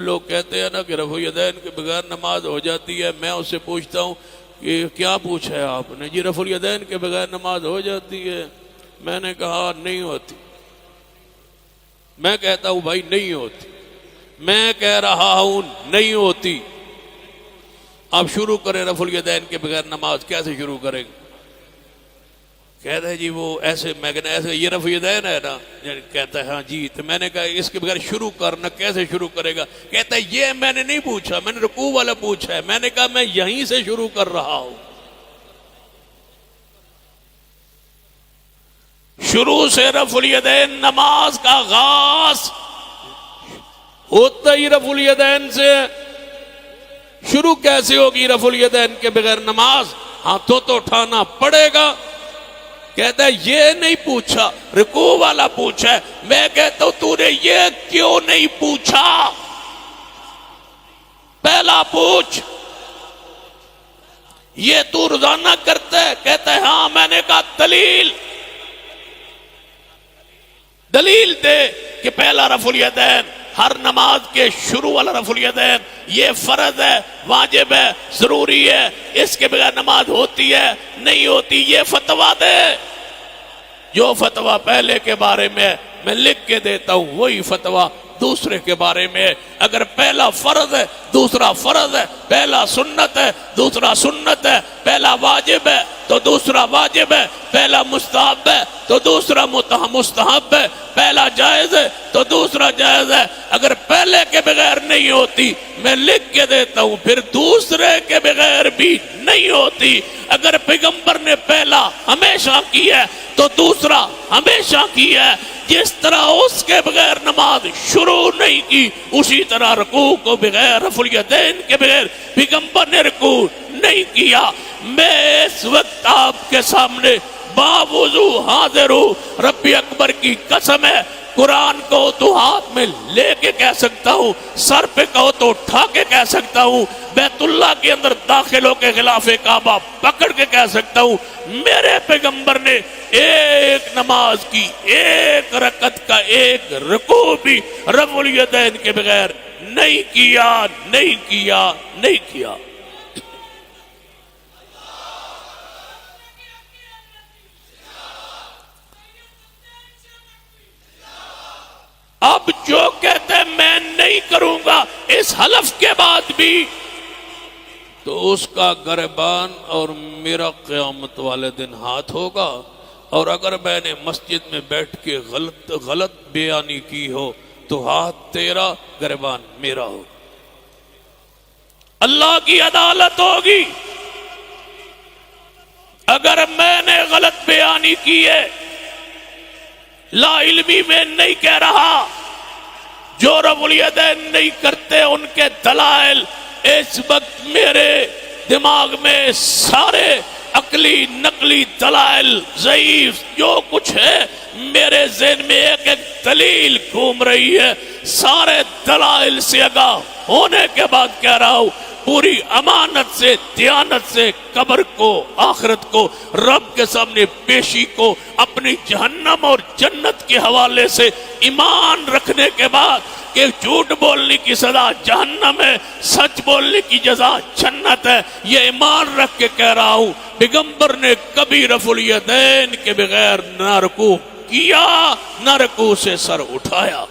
لوگ کہتے ہیں نا کہ رفع الیدین کے بغیر نماز ہو جاتی ہے. میں اس سے پوچھتا ہوں کہ کیا پوچھا ہے آپ نے؟ جی رفع الیدین کے بغیر نماز ہو جاتی ہے. میں نے کہا نہیں ہوتی. میں کہتا ہوں بھائی نہیں ہوتی. میں کہہ رہا ہوں نہیں ہوتی. آپ شروع کریں رفع الیدین کے بغیر نماز. کیسے شروع کریں گے؟ کہتا ہے جی وہ ایسے. میں کہنا ایسے یہ رفع الیدین ہے نا. کہتا ہے ہاں جی. تو میں نے کہا اس کے بغیر شروع کرنا کیسے شروع کرے گا؟ کہتا ہے یہ میں نے نہیں پوچھا, میں نے رکوع والا پوچھا ہے. میں نے کہا میں یہیں سے شروع کر رہا ہوں. شروع سے رفع الیدین نماز کا آغاز ہوتا ہی رفع الیدین سے. شروع کیسے ہوگی رفع الیدین کے بغیر نماز؟ ہاتھوں تو اٹھانا پڑے گا. کہتا ہے یہ نہیں پوچھا, رکوع والا پوچھا ہے. میں کہتا ہوں تو نے یہ کیوں نہیں پوچھا؟ پہلا پوچھ. یہ تو روزانہ کرتا ہے؟ کہتا ہے ہاں. میں نے کہا دلیل دے کہ پہلا رفع الیدین ہر نماز کے شروع والا رفع الیدین یہ فرض ہے, واجب ہے, ضروری ہے. اس کے بغیر نماز ہوتی ہے نہیں ہوتی؟ یہ فتویٰ دے. جو فتویٰ پہلے کے بارے میں میں لکھ کے دیتا ہوں وہی فتویٰ دوسرے کے بارے میں. اگر پہلا فرض ہے دوسرا فرض ہے, پہلا سنت ہے دوسرا سنت ہے, پہلا واجب ہے تو دوسرا واجب ہے, پہلا مستحب ہے تو دوسرا مستحب ہے, پہلا جائز ہے تو دوسرا جائز ہے. اگر پہلے کے بغیر نہیں ہوتی میں لکھ کے دیتا ہوں, پھر دوسرے کے بغیر بھی نہیں ہوتی. اگر پیغمبر نے پہلا ہمیشہ کی ہے تو دوسرا ہمیشہ کی ہے. جس طرح اس کے بغیر نماز شروع نہیں کی, اسی طرح رکوع کو بغیر رفع الیدین کے بغیر پیغمبر نے رکوع نہیں کیا. میں اس وقت آپ کے سامنے باوضو حاضر ہوں. رب اکبر کی قسم ہے, قرآن کو تو ہاتھ میں لے کے کہہ سکتا ہوں, سر پہ کہو تو اٹھا کے کہہ سکتا ہوں, بیت اللہ کے اندر داخل ہو کے خلاف کعبہ پکڑ کے کہہ سکتا ہوں. میرے پیغمبر نے ایک نماز کی ایک رکعت کا ایک رکوع بھی رفع الیدین کے بغیر نہیں کیا. اب جو کہتے ہیں میں نہیں کروں گا اس حلف کے بعد بھی, تو اس کا گریبان اور میرا قیامت والے دن ہاتھ ہوگا. اور اگر میں نے مسجد میں بیٹھ کے غلط بیانی کی ہو تو ہاتھ تیرا گریبان میرا ہو. اللہ کی عدالت ہوگی. اگر میں نے غلط بیانی کی ہے, لا علمی میں نہیں کہہ رہا, جو رفع الیدین نہیں کرتے ان کے دلائل اس وقت میرے دماغ میں سارے عقلی نقلی دلائل ضعیف جو کچھ ہے میرے ذہن میں ایک ایک دلیل گھوم رہی ہے. سارے دلائل سے آگاہ ہونے کے بعد کہہ رہا ہوں, پوری امانت سے, دیانت سے, قبر کو, آخرت کو, رب کے سامنے پیشی کو, اپنی جہنم اور جنت کے حوالے سے ایمان رکھنے کے بعد کہ جھوٹ بولنے کی سزا جہنم ہے, سچ بولنے کی جزا جنت ہے, یہ ایمان رکھ کے کہہ رہا ہوں. پیغمبر نے کبھی رفع الیدین کے بغیر نہ رکوع کیا نہ رکوع سے سر اٹھایا.